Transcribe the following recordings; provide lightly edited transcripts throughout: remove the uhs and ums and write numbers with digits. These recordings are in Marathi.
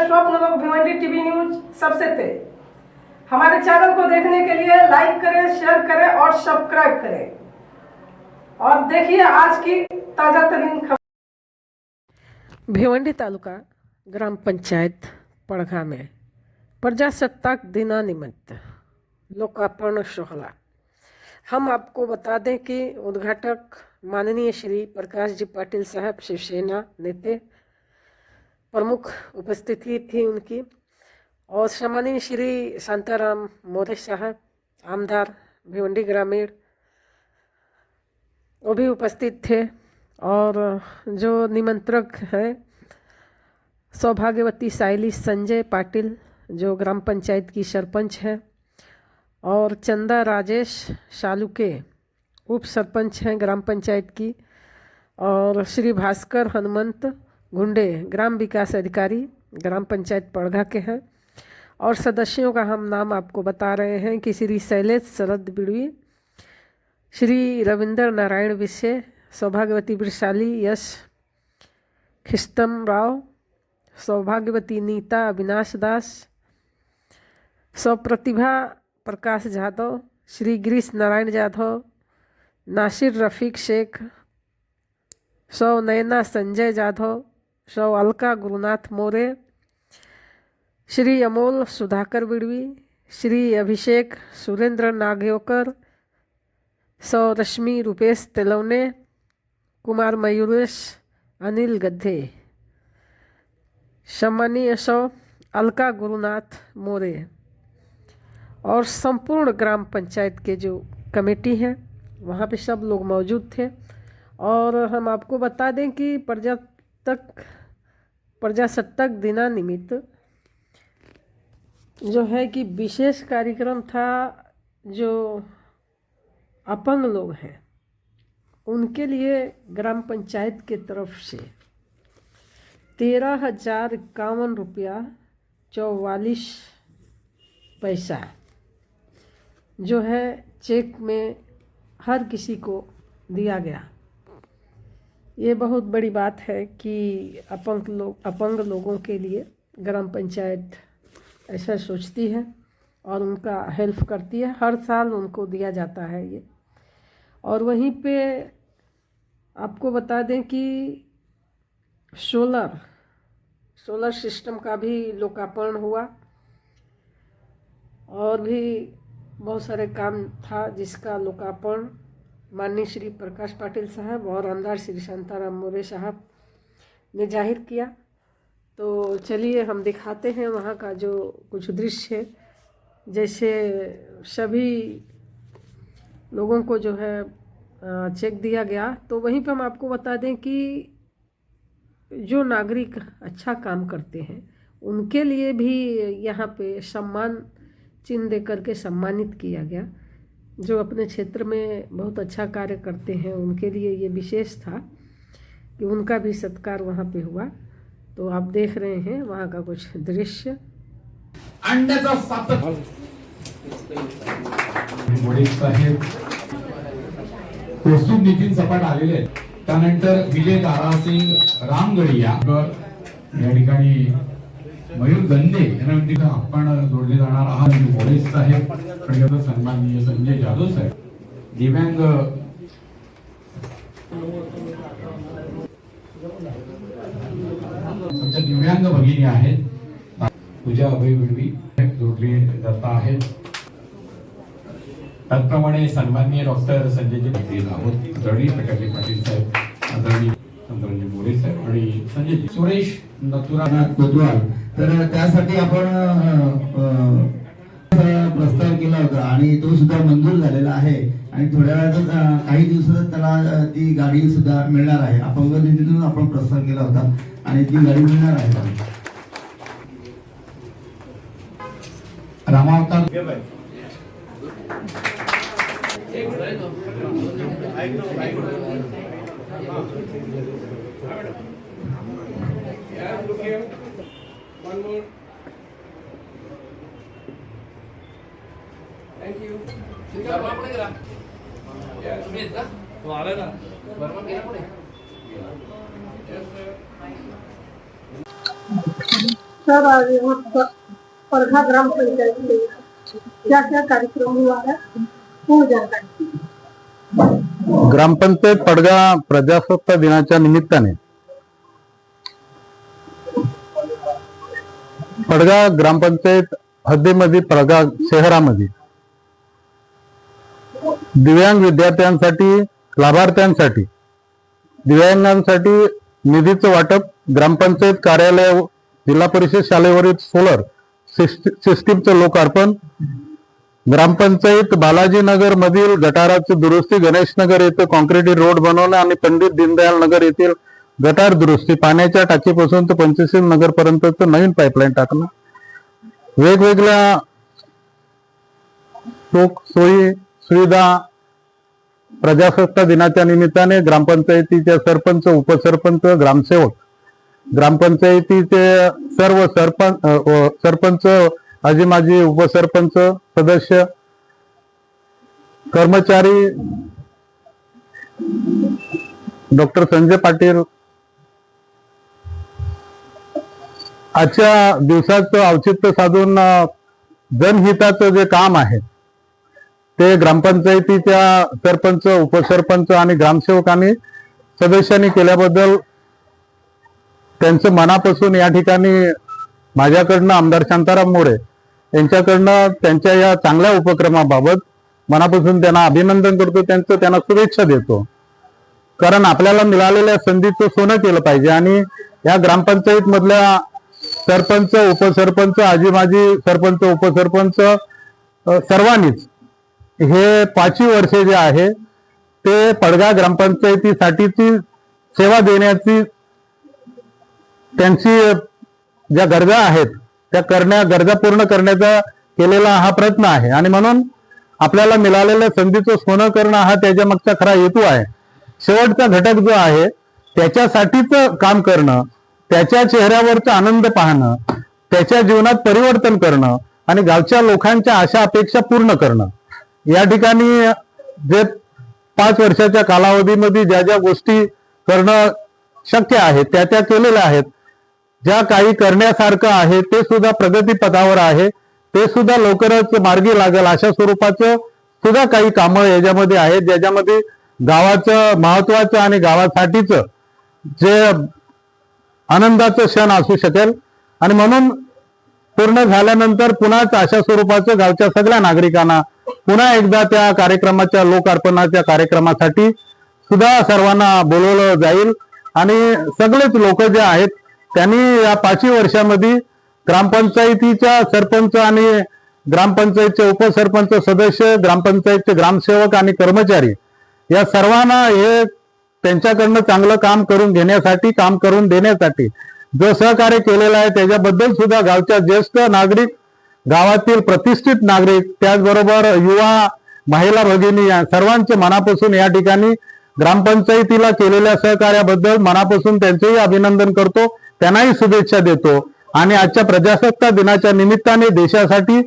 स्वप्न लोग भिवंडी टीवी न्यूज सबसे तेज। हमारे चैनल को देखने के लिए लाइक करें, शेयर करें और सब्सक्राइब करें और देखिए आज की ताजा तरीन खबर। भिवंडी तालुका ग्राम पंचायत पड़घा में प्रजासत्ताक दिनानिमित्त लोकार्पण सोहला। हम आपको बता दें कि उद्घाटक माननीय श्री प्रकाश जी पाटिल साहब, शिवसेना नेता प्रमुख उपस्थिति थी उनकी, और सम्मानीय श्री शांताराम मोरे साहब, आमदार भिवंडी ग्रामीण, वो भी उपस्थित थे। और जो निमंत्रक हैं सौभाग्यवती साइली संजय पाटिल, जो ग्राम पंचायत की सरपंच हैं, और चंदा राजेश शालुके उप सरपंच हैं ग्राम पंचायत की, और श्री भास्कर हनुमंत गुंडे ग्राम विकास अधिकारी ग्राम पंचायत पड़घा के हैं। और सदस्यों का हम नाम आपको बता रहे हैं कि श्री शैलेश शरद बिड़वी, श्री रविंद्र नारायण विषय, सौभाग्यवती वृषाली यश खिस्तम राव, सौभाग्यवती नीता अविनाश दास, सौप्रतिभा प्रकाश जाधव, श्री गिरीश नारायण जाधव, नासिर रफीक शेख, सौ नयना संजय जाधव, सौ अलका गुरुनाथ मोरे, श्री अमोल सुधाकर बिड़वी, श्री अभिषेक सुरेंद्र नागयोकर, सौ रश्मि रुपेश तेलौने, कुमार मयूरेश अनिल गद्धे, सम्मानीय सौ अलका गुरुनाथ मोरे, और संपूर्ण ग्राम पंचायत के जो कमेटी हैं वहाँ पे सब लोग मौजूद थे। और हम आपको बता दें कि प्रजासत्ताक दिनानिमित्त जो है कि विशेष कार्यक्रम था। जो अपंग लोग हैं उनके लिए ग्राम पंचायत के तरफ से 13,051 रुपया 44 पैसा जो है चेक में हर किसी को दिया गया। ये बहुत बड़ी बात है कि अपंग लोगों के लिए ग्राम पंचायत ऐसा सोचती है और उनका हेल्प करती है। हर साल उनको दिया जाता है ये। और वहीं पे आपको बता दें कि सोलर सिस्टम का भी लोकार्पण हुआ, और भी बहुत सारे काम था जिसका लोकार्पण माननीय श्री प्रकाश पाटिल साहब और आमदार श्री शांताराम मोरे साहब ने जाहिर किया। तो चलिए हम दिखाते हैं वहाँ का जो कुछ दृश्य है। जैसे सभी लोगों को जो है चेक दिया गया, तो वहीं पर हम आपको बता दें कि जो नागरिक अच्छा काम करते हैं उनके लिए भी यहाँ पे सम्मान चिन्ह दे करके सम्मानित किया गया। जो अपने क्षेत्र में बहुत अच्छा कार्य करते हैं उनके लिए ये विशेष था कि उनका भी सत्कार वहाँ पे हुआ। तो आप देख रहे हैं वहाँ का कुछ दृश्य। कौस्तुभ नितीन सपाट आलेले आहेत। त्यानंतर विजय दारासिंग रामगडिया या ठिकाणी मयूर गंदे यांना आपण जोडले जाणार आहात। मोरे साहेब, सन्माननीय संजय जाधव साहेब, दिव्यांग आमच्या दिव्यांग भगिनी आहेत पूजा अभय बिडवी जोडले जात आहेत। त्याचप्रमाणे सन्माननीय डॉक्टर संजयजी आहोत, आदरणीय प्रकाश पाटील साहेब, आदरणीय चंद्रजी मोरे साहेब आणि संजय सुरेश नथुरानाथ कोतवाल। तर त्यासाठी आपण प्रस्ताव केला होता आणि तो सुद्धा मंजूर झालेला आहे आणि थोड्या वेळात काही दिवसात त्याला ती गाडी सुद्धा मिळणार आहे। अपंग निधीतून आपण प्रस्ताव केला होता आणि ती गाडी मिळणार आहे। रामावतार Thank you. Berapa boleh gerak? Ya, Smith kah? Kemarin lah. Berapa kira boleh? Yes, sir. Sir आज यहाँ परघा ग्राम पंचायत में क्या क्या कार्यक्रम हुआ है पूर्ण जानकारी। ग्रामपंचायत पडगा प्रजासत्ताक दिनाच्या निमित्ताने पडगा ग्रामपंचायत हद्दीमध्ये पडगा शहरामध्ये दिव्यांग विद्यार्थ्यांसाठी लाभार्थ्यांसाठी दिव्यांगांसाठी निधीचं वाटप ग्रामपंचायत कार्यालय जिल्हा परिषद शाळेवरील सोलर सिस्टीमचं लोकार्पण ग्रामपंचायत बालाजीनगर मधील गटाराची दुरुस्ती गणेशनगर येथे कॉन्क्रीट रोड बनवणं आणि पंडित दीनदयाल नगर येथील गटार दुरुस्ती पाण्याच्या टाकीपासून ते पंचशील नगर पर्यंतचं नवीन पाईपलाईन टाकणं वेगवेगळ्या सोयी सुविधा प्रजासत्ताक दिनाच्या निमित्ताने ग्रामपंचायतीचे सरपंच उपसरपंच ग्रामसेवक ग्रामपंचायतीचे सर्व सरपंच आजी माजी उपसरपंच सदस्य कर्मचारी डॉक्टर संजय पाटील आजच्या दिवसाचं औचित्य साधून जनहिताचं जे काम आहे ते ग्रामपंचायतीच्या सरपंच उपसरपंच आणि ग्रामसेवकांनी सदस्यांनी केल्याबद्दल त्यांचं मनापासून या ठिकाणी माझ्याकडनं आमदार शांताराम मोरे यांच्याकडनं त्यांच्या या चांगल्या उपक्रमाबाबत मनापासून त्यांना अभिनंदन करतो त्यांना शुभेच्छा देतो कारण आपल्याला मिळालेल्या संधीचं सोनं केलं पाहिजे आणि या ग्रामपंचायत मधल्या सरपंच उपसरपंच आजी माजी सरपंच उपसरपंच सर्वांनीच हे 5 वर्षे जे आहे ते पडगा ग्रामपंचायतीसाठीची सेवा देण्याची त्यांची ज्या गरजा आहेत त्या गरजा पूर्ण करण्याचा केलेला हा प्रयत्न आहे आणि म्हणून आपल्याला मिळालेल्या संधीचं सोनं करणं हा त्याच्या मागचा खरा हेतू आहे शेवटचा घटक जो आहे त्याच्यासाठीच काम करणं त्याच्या चेहऱ्यावरचा आनंद पाहणं त्याच्या जीवनात परिवर्तन करणं आणि गावच्या लोकांच्या आशा अपेक्षा पूर्ण करणं या ठिकाणी जे 5 वर्षाच्या कालावधीमध्ये ज्या ज्या गोष्टी करणं शक्य आहे त्या केलेल्या आहेत ज्या काही करण्यासारखं आहे ते सुद्धा प्रगती पथावर आहे ते सुद्धा लवकरच मार्गी लागेल अशा स्वरूपाचं सुद्धा काही कामं याच्यामध्ये आहेत ज्याच्यामध्ये गावाचं महत्वाचं आणि गावासाठीच जे आनंदाचं क्षण असू शकेल आणि म्हणून पूर्ण झाल्यानंतर पुन्हाच अशा स्वरूपाचं गावच्या सगळ्या नागरिकांना पुन्हा एकदा त्या कार्यक्रमाच्या लोकार्पणाच्या कार्यक्रमासाठी सुद्धा सर्वांना बोलवलं जाईल आणि सगळेच लोक जे आहेत त्यांनी या 5 वर्षामध्ये ग्रामपंचायतीच्या सरपंच आणि ग्रामपंचायतचे उपसरपंच सदस्य ग्रामपंचायतचे ग्रामसेवक आणि कर्मचारी या सर्वांना हे त्यांच्याकडनं चांगलं काम करून घेण्यासाठी काम करून देण्यासाठी जो सहकार्य केलेला आहे त्याच्याबद्दल सुद्धा गावच्या ज्येष्ठ नागरिक गावातील प्रतिष्ठित नागरिक त्याचबरोबर युवा महिला भगिनी या सर्वांचे मनापासून या ठिकाणी ग्रामपंचायतीला केलेल्या सहकार्याबद्दल मनापासून त्यांचेही अभिनंदन करतो त्यांनाही शुभेच्छा देतो आणि आजच्या प्रजासत्ताक दिनाच्या निमित्ताने देशासाठी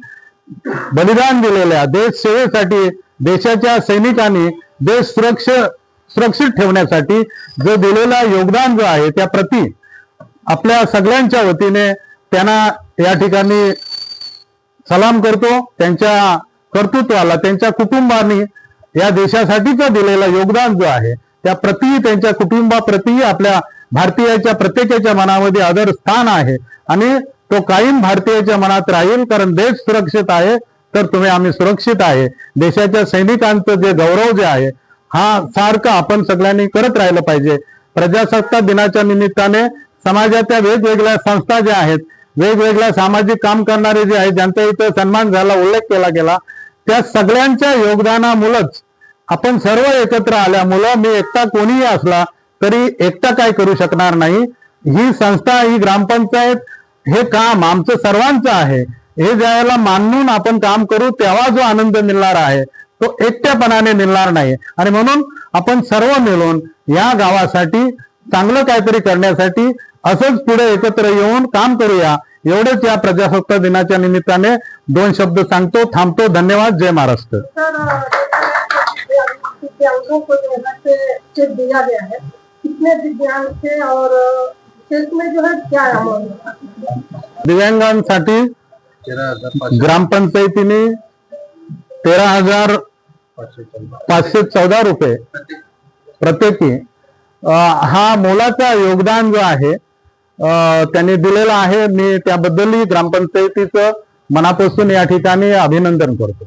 बलिदान दिलेल्या देश सेवेसाठी देशाच्या सैनिकांनी देश सुरक्षित ठेवण्यासाठी जो दिलेला योगदान जो आहे त्या प्रति आपल्या सगळ्यांच्या वतीने त्यांना या ठिकाणी सलाम करतो त्यांच्या कर्तृत्वाला त्यांच्या कुटुंबाने या देशासाठीचं दिलेलं योगदान जो आहे त्या प्रति त्यांच्या कुटुंबाप्रती आपल्या भारतीयाच्या प्रत्येकाच्या मनामध्ये आदर स्थान आहे आणि तो कायम भारतीयाच्या मनात राहील कारण देश सुरक्षित आहे तर तुम्ही आम्ही सुरक्षित आहे देशाच्या सैनिकांचं जे गौरव जे आहे हा सारखं आपण सगळ्यांनी करत राहिलं पाहिजे प्रजासत्ताक दिनाच्या निमित्ताने समाजाच्या वेगवेगळ्या संस्था ज्या आहेत वेगवेगळ्या सामाजिक काम करणारे जे आहेत ज्यांचा इथं सन्मान झाला उल्लेख केला गेला त्या सगळ्यांच्या योगदानामुळेच आपण सर्व एकत्र आल्यामुळं मी एकटा कोणीही असला तरी एकटा काय करू शकणार नाही ही संस्था ही ग्रामपंचायत हे काम आमचं सर्वांचं आहे हे ज्यावेळेला मानून आपण काम करू तेव्हा जो आनंद मिळणार आहे तो एकट्यापणाने मिळणार नाही आणि म्हणून आपण सर्व मिळून या गावासाठी चांगलं काहीतरी करण्यासाठी असंच पुढे एकत्र येऊन काम करूया एवढेच या प्रजासत्ताक दिनाच्या निमित्ताने 2 शब्द सांगतो थांबतो धन्यवाद जय महाराष्ट्र दिव्यांगों को जो है चेक दिया गया है कितने दिव्यांग थे और चेक में जो है क्या अमाउंट दिव्यांगांसाठी ग्रामपंचायतीने 13,514 रुपये प्रत्येकी हा मोलाचा योगदान जो आहे त्यांनी दिलेला आहे. मी त्याबद्दलही ग्रामपंचायतीचं मनापासून या ठिकाणी अभिनंदन करतो.